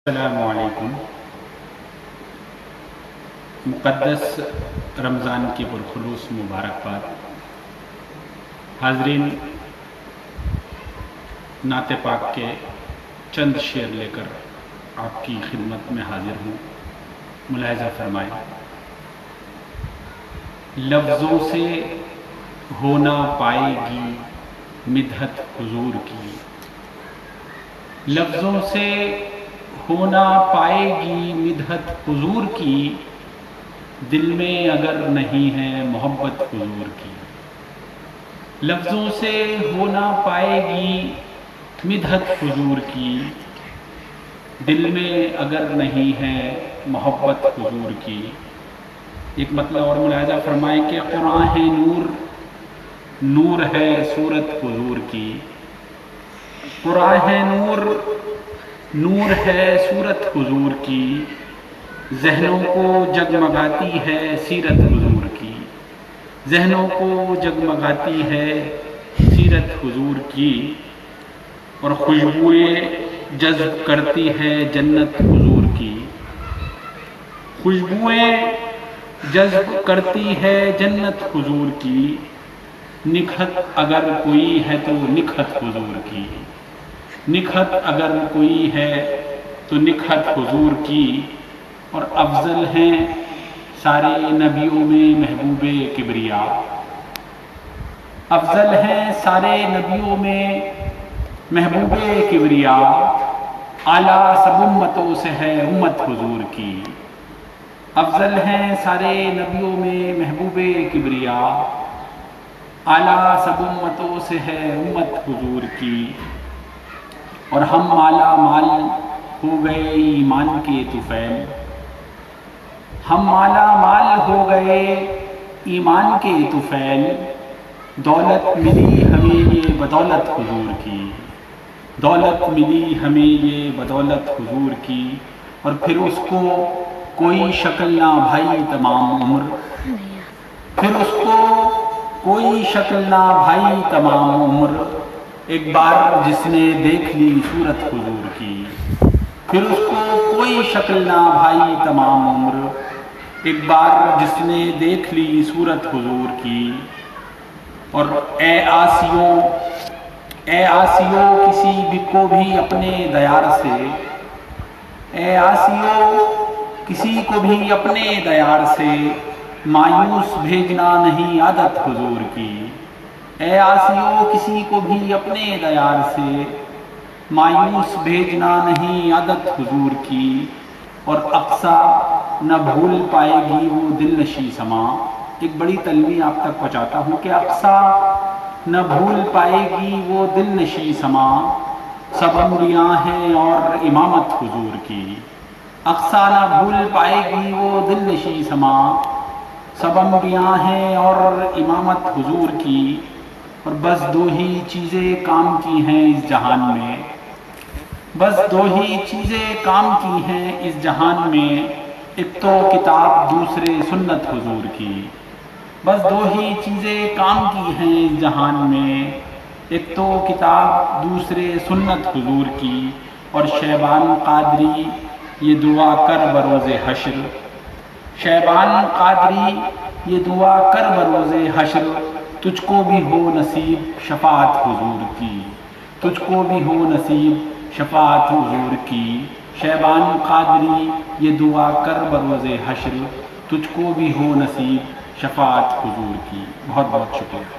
السلام علیکم۔ مقدس رمضان کی پرخلوص مبارکباد۔ حاضرین، نعت پاک کے چند شعر لے کر آپ کی خدمت میں حاضر ہوں، ملاحظہ فرمائیں۔ لفظوں سے ہو نہ پائے گی مدحت حضور کی، لفظوں سے ہو نہ پائے گی مدحت حضور کی، دل میں اگر نہیں ہے محبت حضور کی۔ لفظوں سے ہو نہ پائے گی مدحت حضور کی، دل میں اگر نہیں ہے محبت حضور کی۔ ایک مطلب اور ملاحظہ فرمائیں کہ قرآن ہے نور، نور ہے صورت حضور کی۔ قرآن ہے نور، نور ہے صورت حضور کی، ذہنوں کو جگمگاتی ہے سیرت حضور کی، ذہنوں کو جگمگاتی ہے سیرت حضور کی، اور خوشبوئیں جذب کرتی ہے جنت حضور کی، خوشبوئیں جذب کرتی ہے جنت حضور کی، نکہت اگر کوئی ہے تو نکہت حضور کی، نکہت اگر کوئی ہے تو نکہت حضور کی، اور افضل ہیں سارے نبیوں میں محبوب کبریا، افضل ہیں سارے نبیوں میں محبوب کبریا، اعلیٰ سب امتوں سے ہے امت حضور کی، افضل ہیں سارے نبیوں میں محبوب کبریا، اعلیٰ سب امتوں سے ہے امت حضور کی، اور ہم مالا مال ہو گئے ایمان کے طفیل، ہم مالا مال ہو گئے ایمان کے طفیل، دولت ملی ہمیں یہ بدولت حضور کی، دولت ملی ہمیں یہ بدولت حضور کی، اور پھر اس کو کوئی شکل نہ بھائی تمام عمر، پھر اس کو کوئی شکل نہ بھائی تمام عمر، ایک بار جس نے دیکھ لی صورت حضور کی، پھر اس کو کوئی شکل نہ بھائی تمام عمر، ایک بار جس نے دیکھ لی صورت حضور کی، اور اے آسیوں کسی بھی کو بھی اپنے دیار سے، اے آسیوں کسی کو بھی اپنے دیار سے، مایوس بھیجنا نہیں عادت حضور کی، اے آسیوں کسی کو بھی اپنے دیار سے، مایوس بھیجنا نہیں عادت حضور کی، اور اقصا نہ بھول پائے گی وہ دل نشیں سما۔ ایک بڑی تلوی آپ تک پہنچاتا ہوں کہ اقصا نہ بھول پائے گی وہ دل نشیں سما، سب انبیاء ہیں اور امامت حضور کی، اقصا نہ بھول پائے گی وہ دل نشیں سما، سب انبیاء ہیں اور امامت حضور کی، اور بس دو ہی چیزیں کام کی ہیں اس جہان میں، بس دو ہی چیزیں کام کی ہیں اس جہان میں، ایک تو کتاب دوسرے سنت حضور کی، بس دو ہی چیزیں کام کی ہیں اس جہان میں، ایک تو کتاب دوسرے سنت حضور کی، اور شیبان قادری یہ دعا کر بروز حشر، شیبان قادری یہ دعا کر بروز حشر، تجھ کو بھی ہو نصیب شفاعت حضور کی، تجھ کو بھی ہو نصیب شفاعت حضور کی، شیبان قادری یہ دعا کر بروز حشر، تجھ کو بھی ہو نصیب شفاعت حضور کی۔ بہت بہت شکریہ۔